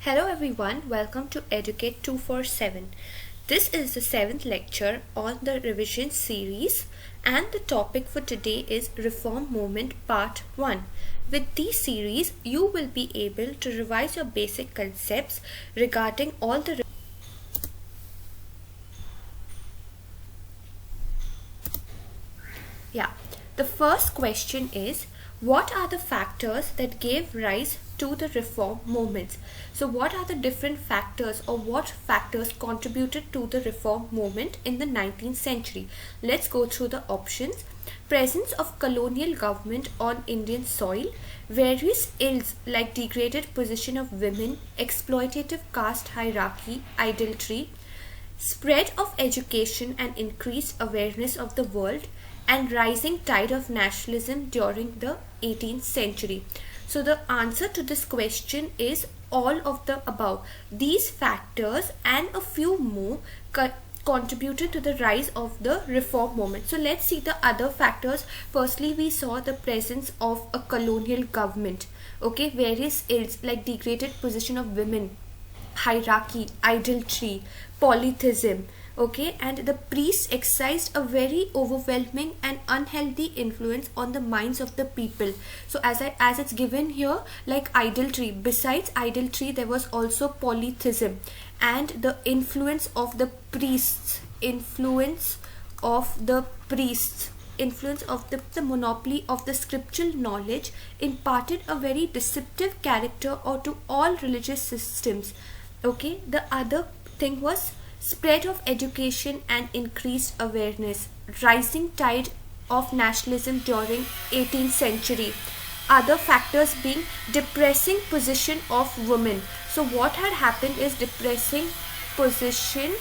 Hello everyone, welcome to Educate 247. This is the 7th lecture on the revision series and the topic for today is Reform Movement Part 1. With this series, you will be able to revise your basic concepts regarding all the The first question is, what are the factors that gave rise to the reform movements? So what are the different factors or what factors contributed to the reform movement in the 19th century? Let's go through the options. Presence of colonial government on Indian soil, various ills like degraded position of women, exploitative caste hierarchy, idolatry, spread of education and increased awareness of the world, and rising tide of nationalism during the 18th century. So the answer to this question is all of the above. These factors and a few more contributed to the rise of the reform movement. So let's see the other factors. Firstly, we saw the presence of a colonial government. Okay, various ills like degraded position of women, hierarchy, idolatry, polytheism. Okay, and the priests exercised a very overwhelming and unhealthy influence on the minds of the people. So as it's given here, like idolatry, besides idolatry there was also polytheism, and the influence of the priests, influence of the monopoly of the scriptural knowledge imparted a very deceptive character or to all religious systems. Okay, the other thing was spread of education and increased awareness, rising tide of nationalism during 18th century. Other factors being depressing position of women. So what had happened is depressing position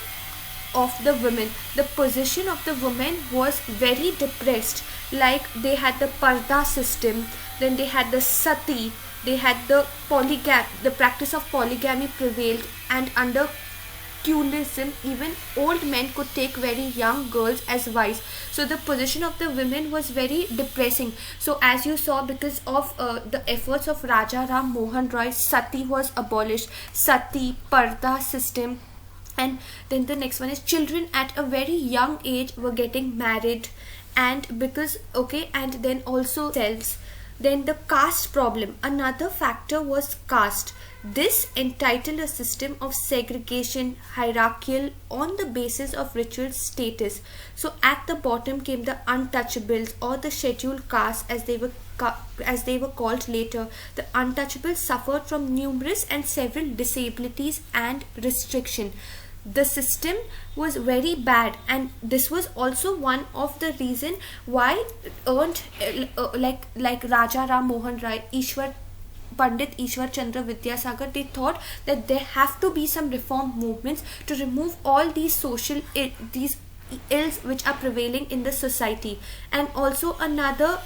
of the women. The position of the women was very depressed. Like they had the parda system, then they had the sati, they had the practice of polygamy prevailed, and under feudalism, even old men could take very young girls as wives. So the position of the women was very depressing. So as you saw, because of the efforts of Raja Ram Mohan Roy, sati was abolished. Sati, parda system, and then the next one is children at a very young age were getting married, and because and then also cells. Then the caste problem. Another factor was caste. This entitled a system of segregation, hierarchical on the basis of ritual status. So at the bottom came the untouchables or the scheduled castes as they were called later. The untouchables suffered from numerous and several disabilities and restriction. The system was very bad, and this was also one of the reason why earned like Raja Ram Mohan Rai, Pandit Ishwar Chandra Vidyasagar, they thought that there have to be some reform movements to remove all these these ills which are prevailing in the society. And also another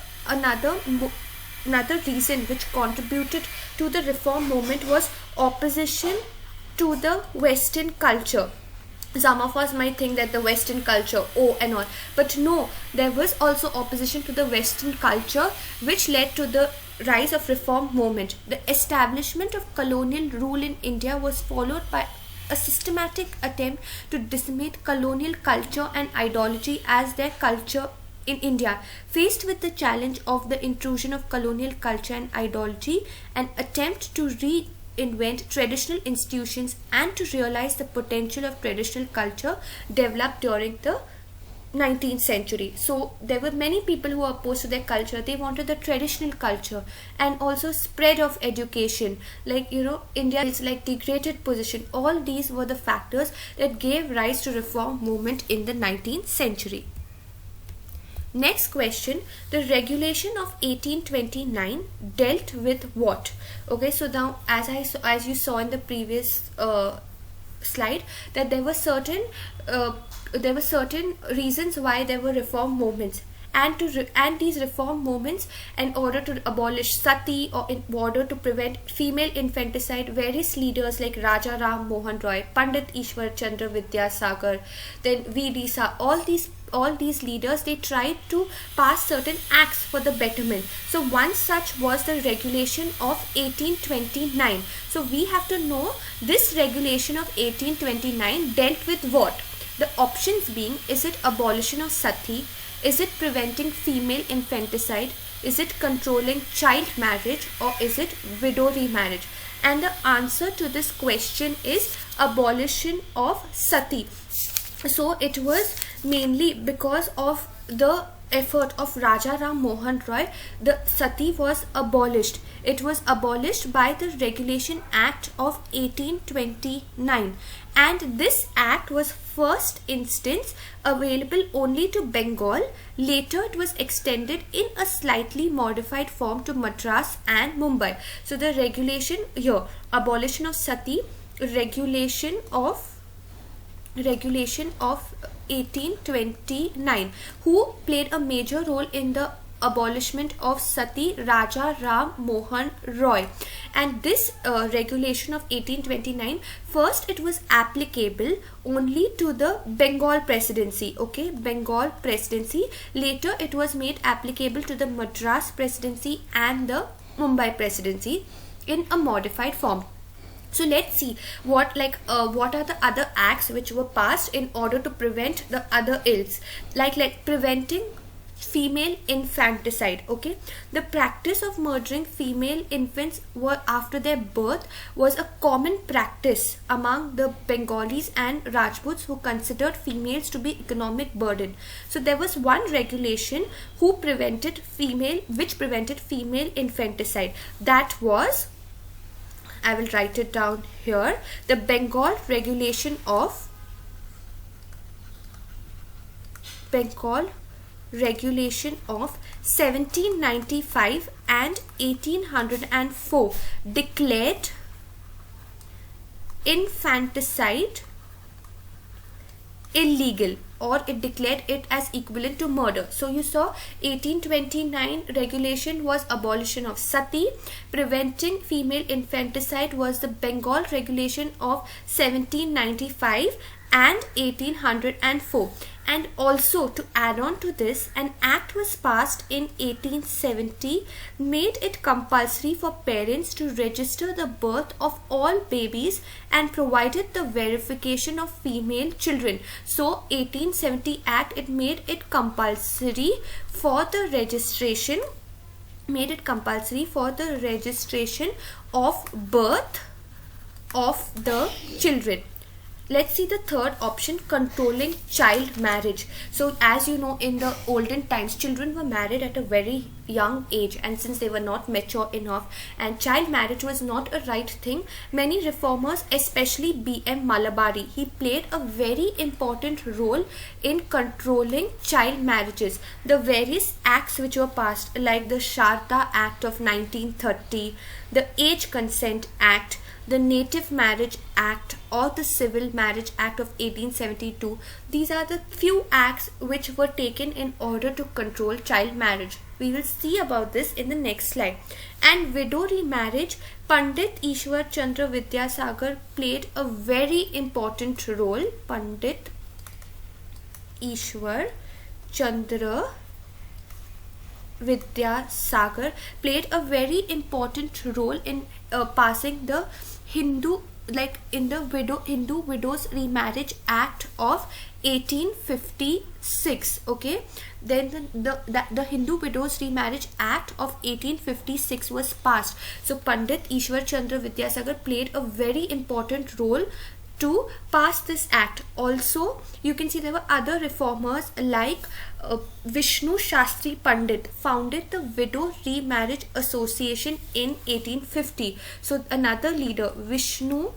reason which contributed to the reform movement was opposition to the Western culture. Some of us might think that the Western culture, and all, but no, there was also opposition to the Western culture, which led to the rise of reform movement. The establishment of colonial rule in India was followed by a systematic attempt to decimate colonial culture and ideology as their culture in India. Faced with the challenge of the intrusion of colonial culture and ideology, an attempt to reinvent traditional institutions and to realize the potential of traditional culture developed during the 19th century. So there were many people who were opposed to their culture. They wanted the traditional culture, and also spread of education, like India is like degraded position. All these were the factors that gave rise to reform movement in the 19th century. Next question, the regulation of 1829 dealt with what? Okay, so now as you saw in the previous slide, that there were certain reasons why there were reform movements. and these reform movements, in order to abolish sati or in order to prevent female infanticide, various leaders like Raja Ram Mohan Roy, Pandit Ishwar Chandra Vidyasagar, then VD Sa, all these leaders, they tried to pass certain acts for the betterment. So one such was the regulation of 1829. So we have to know this regulation of 1829 dealt with what? The options being, is it abolition of sati, is it preventing female infanticide, is it controlling child marriage, or is it widow remarriage? And the answer to this question is abolition of sati. So it was mainly because of the effort of Raja Ram Mohan Roy, the sati was abolished. It was abolished by the Regulation Act of 1829, and this act was first instance available only to Bengal. Later it was extended in a slightly modified form to Madras and Mumbai. So the regulation here, abolition of sati, regulation of 1829. Who played a major role in the abolishment of sati? Raja Ram Mohan Roy. And this regulation of 1829, first it was applicable only to the Bengal presidency, okay, Bengal presidency. Later it was made applicable to the Madras presidency and the Mumbai presidency in a modified form. So let's see what are the other acts which were passed in order to prevent the other ills, like preventing female infanticide. Okay, the practice of murdering female infants were after their birth was a common practice among the Bengalis and Rajputs, who considered females to be economic burden. So there was one regulation which prevented female infanticide. That was, I will write it down here, the Bengal regulation of 1795 and 1804 declared infanticide illegal, or it declared it as equivalent to murder. So you saw 1829 regulation was abolition of sati, preventing female infanticide was the Bengal regulation of 1795 and 1804. And also, to add on to this, an act was passed in 1870, made it compulsory for parents to register the birth of all babies and provided the verification of female children. So 1870 Act, it made it compulsory for the registration, of birth of the children. Let's see the third option, controlling child marriage. So as you know, in the olden times, children were married at a very young age, and since they were not mature enough and child marriage was not a right thing, many reformers, especially B.M. Malabari, he played a very important role in controlling child marriages. The various acts which were passed, like the Sharda Act of 1930, the Age Consent Act, the Native Marriage Act, or the Civil Marriage Act of 1872. These are the few acts which were taken in order to control child marriage. We will see about this in the next slide. And widow remarriage, Pandit Ishwar Chandra Vidyasagar played a very important role. Pandit Ishwar Chandra Vidyasagar played a very important role in passing the Hindu Widows Remarriage Act of 1856. Okay, then the Hindu Widows Remarriage Act of 1856 was passed. So Pandit Ishwar Chandra Vidyasagar played a very important role to pass this act. Also, you can see there were other reformers like Vishnu Shastri Pandit founded the Widow Remarriage Association in 1850. So another leader, Vishnu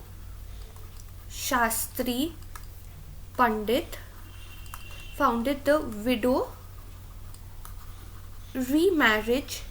Shastri Pandit, founded the Widow Remarriage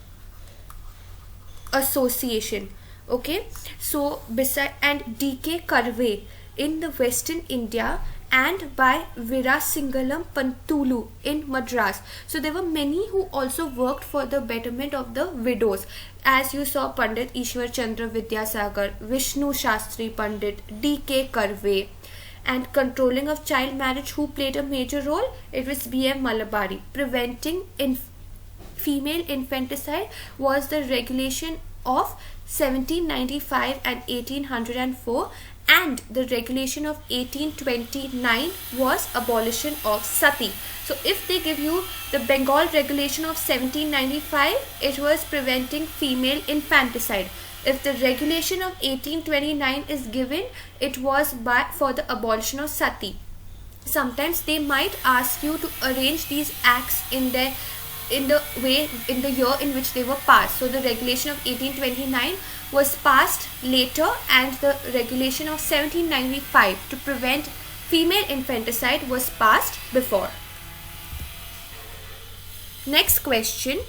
Association. Okay, so beside, and D.K. Karve in the Western India and by Virasingalam Pantulu in Madras. So there were many who also worked for the betterment of the widows. As you saw, Pandit Ishwar Chandra Vidyasagar, Vishnu Shastri Pandit, D.K. Karve. And controlling of child marriage, who played a major role? It was B.M. Malabari. Preventing female infanticide was the regulation of 1795 and 1804, and the regulation of 1829 was abolition of sati. So if they give you the Bengal regulation of 1795, it was preventing female infanticide. If the regulation of 1829 is given, it was for the abolition of sati. Sometimes they might ask you to arrange these acts in the year in which they were passed. So the regulation of 1829 was passed later, and the regulation of 1795 to prevent female infanticide was passed before. Next question,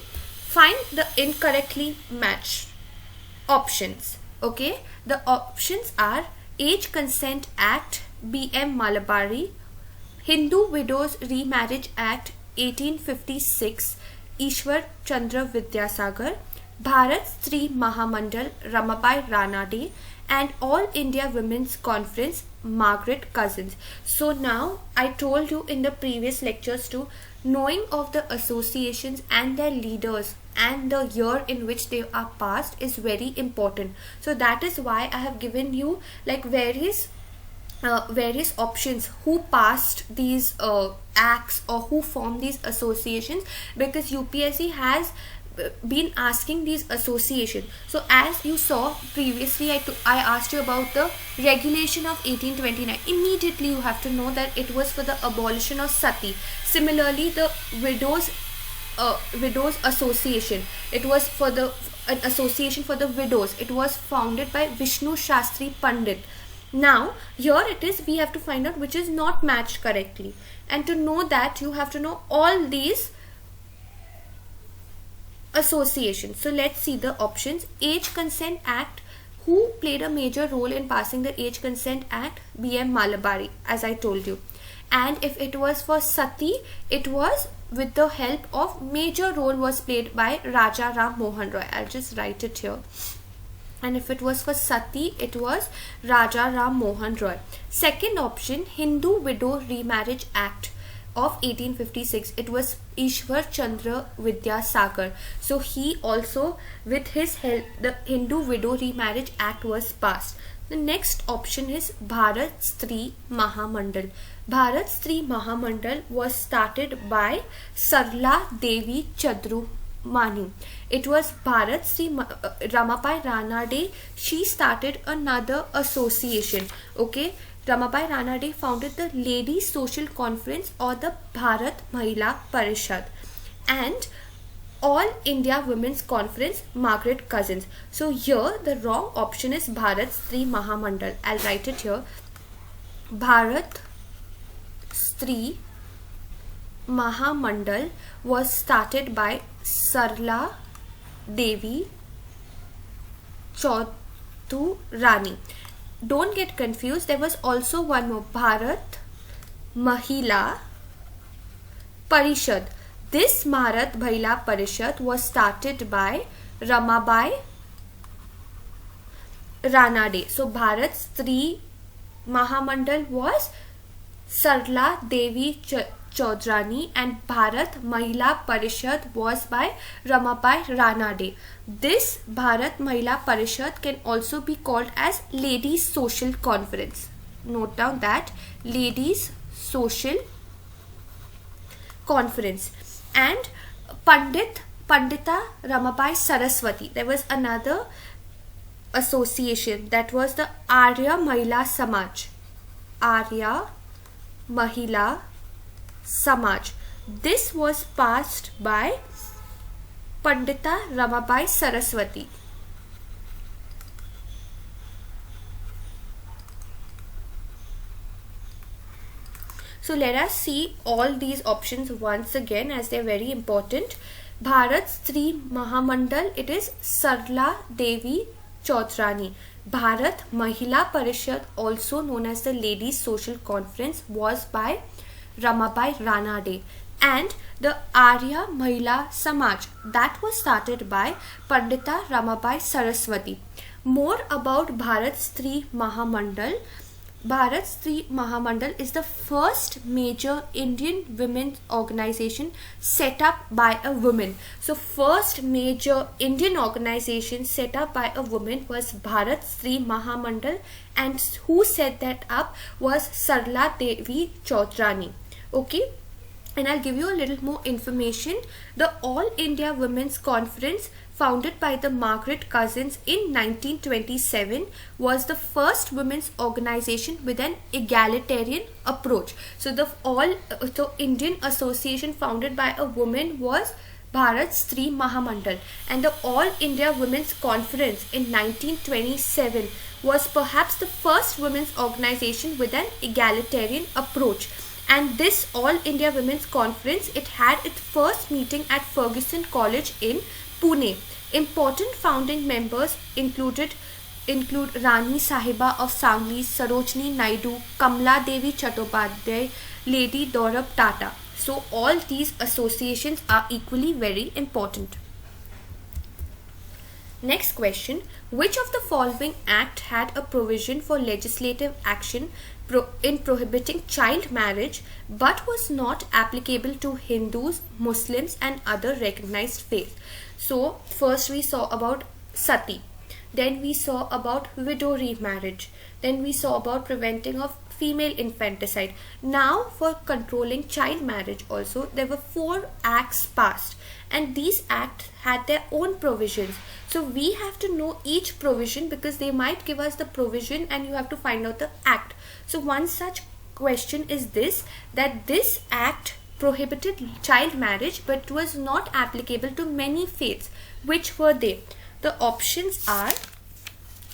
find the incorrectly matched options. Okay, the options are Age Consent Act, B.M. Malabari, Hindu Widows Remarriage Act 1856, Ishwar Chandra Vidyasagar, Bharat Stree Mahamandal, Ramabai Ranade, and All India Women's Conference, Margaret Cousins. So now I told you in the previous lectures too, knowing of the associations and their leaders and the year in which they are passed is very important. So that is why I have given you like various options who passed these acts or who formed these associations, because UPSC has been asking these associations. So as you saw previously, I asked you about the regulation of 1829. Immediately you have to know that it was for the abolition of sati. Similarly, the widows association, it was for an association for the widows. It was founded by Vishnu Shastri Pandit. Now here it is, we have to find out which is not matched correctly, and to know that you have to know all these associations. So let's see the options. Age Consent Act, who played a major role in passing the Age Consent Act? B.M. Malabari, as I told you. And if it was for sati, it was with the help of, major role was played by Raja Ram Mohan Roy. I'll just write it here. And if it was for sati, it was Raja Ram Mohan Roy. Second option, Hindu Widow Remarriage Act of 1856. It was Ishwar Chandra Vidyasagar. So he also, with his help, the Hindu Widow Remarriage Act was passed. The next option is Bharat Stree Mahamandal. Bharat Stree Mahamandal was started by Sarla Devi Chadru-Mani. It was Bharat Stree Ramabai Ranade. She started another association. Okay, Ramabai Ranade founded the Ladies Social Conference or the Bharat Mahila Parishad, and All India Women's Conference, Margaret Cousins. So here the wrong option is Bharat Stree Mahamandal. I'll write it here. Bharat Stree Mahamandal was started by Sarla Devi Chaudhurani. Don't get confused, there was also one more, Bharat Mahila Parishad. This Bharat Mahila Parishad was started by Ramabai Ranade. So Bharat Stree Mahamandal was Sarla Devi Chaudhrani, and Bharat Mahila Parishad was by Ramabai Ranade. This Bharat Mahila Parishad can also be called as Ladies Social Conference. Note down that, Ladies Social Conference. And Pandita Ramabai Saraswati. There was another association, that was the Arya Mahila Samaj. Arya Mahila Samaj. This was passed by Pandita Ramabai Saraswati. So let us see all these options once again, as they are very important. Bharat Stree Mahamandal, it is Sarla Devi Chaudhrani. Bharat Mahila Parishad, also known as the Ladies Social Conference, was by Ramabai Ranade. And the Arya Mahila Samaj, that was started by Pandita Ramabai Saraswati. More about Bharat Stree Mahamandal. Bharat Stree Mahamandal is the first major Indian women's organization set up by a woman. So first major Indian organization set up by a woman was Bharat Stree Mahamandal, and who set that up was Sarla Devi Chaudhrani. Okay, and I'll give you a little more information. The All India Women's Conference, founded by the Margaret Cousins in 1927, was the first women's organization with an egalitarian approach. So the Indian Association founded by a woman was Bharat Stree Mahamandal, and the All India Women's Conference in 1927 was perhaps the first women's organization with an egalitarian approach. And this All India Women's Conference, it had its first meeting at Fergusson College in Pune. Important founding members include Rani Sahiba of Sangli, Sarojini Naidu, Kamla Devi Chattopadhyay, Lady Dorab Tata. So all these associations are equally very important. Next question. Which of the following act had a provision for legislative action in prohibiting child marriage but was not applicable to Hindus, Muslims and other recognized faiths? So first we saw about sati, then we saw about widow remarriage, then we saw about preventing of female infanticide. Now for controlling child marriage also, there were 4 acts passed, and these acts had their own provisions. So we have to know each provision because they might give us the provision and you have to find out the act. So one such question is this, that this act prohibited child marriage but was not applicable to many faiths. Which were they? The options are,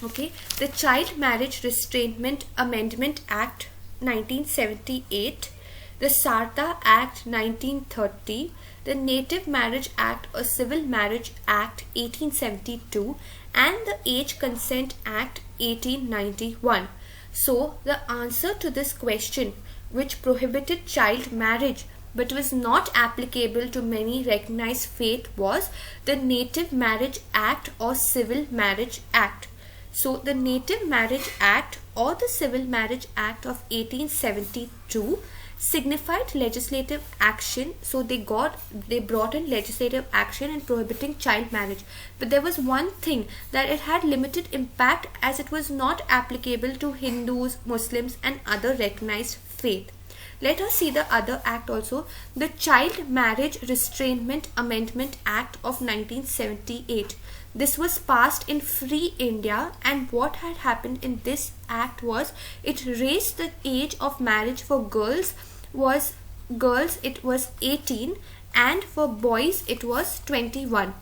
okay, the Child Marriage Restraint Amendment Act 1978, the Sarda Act 1930, the Native Marriage Act or Civil Marriage Act 1872, and the Age Consent Act 1891. So the answer to this question, which prohibited child marriage but was not applicable to many recognized faith, was the Native Marriage Act or Civil Marriage Act. So the Native Marriage Act or the Civil Marriage Act of 1872 signified legislative action. So they brought in legislative action in prohibiting child marriage, but there was one thing, that it had limited impact as it was not applicable to Hindus, Muslims and other recognized faith. Let us see the other act also, the Child Marriage Restraint Amendment Act of 1978. This was passed in free India, and what had happened in this act was it raised the age of marriage for girls it was 18 and for boys it was 21.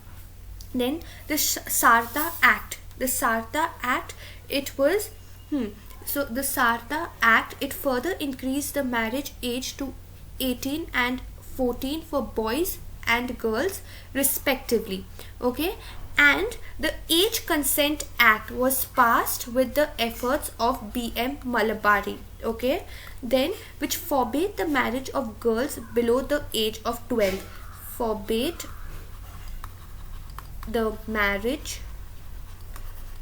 Then the Sarda Act. The Sarda Act, it was so the Sarda Act, it further increased the marriage age to 18 and 14 for boys and girls respectively. Okay, and the Age Consent Act was passed with the efforts of B.M. Malabari. Okay, then which forbade the marriage of girls below the age of 12. Forbade the marriage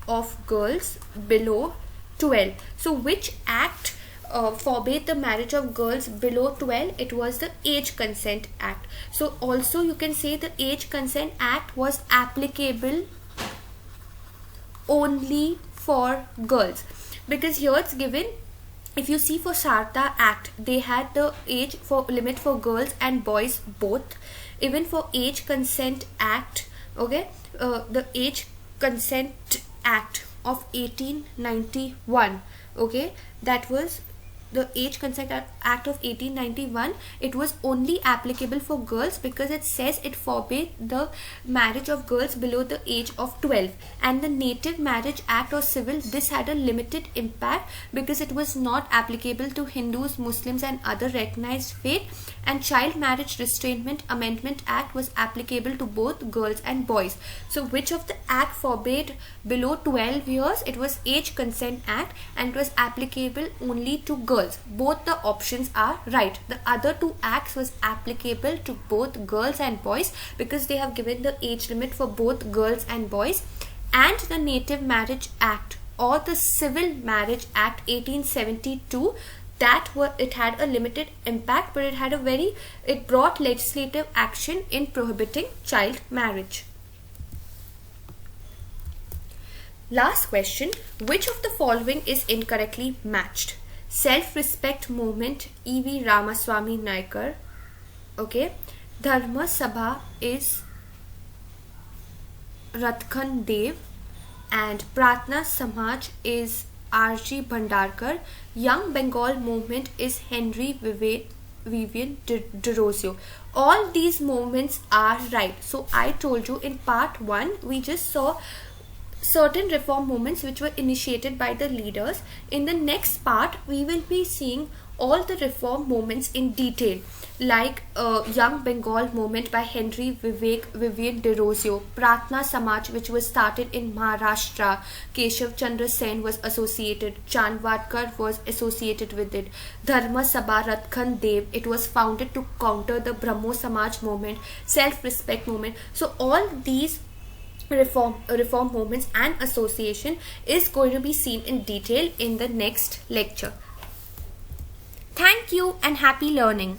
of girls below 12. So which act forbade the marriage of girls below 12? It was the Age Consent Act. So also you can say the Age Consent Act was applicable only for girls, because here it's given, if you see for Sarda Act, they had the age for limit for girls and boys both. Even for Age Consent Act, okay, the Age Consent Act of 1891, okay, that was the Age Consent Act of 1891, it was only applicable for girls because it says it forbade the marriage of girls below the age of 12. And the Native Marriage Act or Civil, this had a limited impact because it was not applicable to Hindus, Muslims and other recognized faith. And Child Marriage Restraint Amendment Act was applicable to both girls and boys. So which of the act forbade below 12 years? It was Age Consent Act, and it was applicable only to girls. Both the options are right. The other two acts was applicable to both girls and boys because they have given the age limit for both girls and boys. And the Native Marriage Act or the Civil Marriage Act 1872, it had a limited impact, but it brought legislative action in prohibiting child marriage. Last question, which of the following is incorrectly matched? Self-respect movement, E.V. Ramaswamy Naikar. Okay. Dharma Sabha is Ratkan Dev, and Pratna Samaj is R.G. Bhandarkar. Young Bengal movement is Henry Vivian de Rosio. All these movements are right. So I told you in part 1 we just saw certain reform movements which were initiated by the leaders. In the next part we will be seeing all the reform movements in detail, like Young Bengal movement by Henry Vivian de Rosio, Pratna Samaj which was started in Maharashtra, Keshav Chandra Sen was associated, Chanwadkar was associated with it, Dharma Sabha Ratkan Dev, it was founded to counter the Brahmo Samaj movement, self-respect movement. So all these reform movements and association is going to be seen in detail in the next lecture. Thank you and happy learning.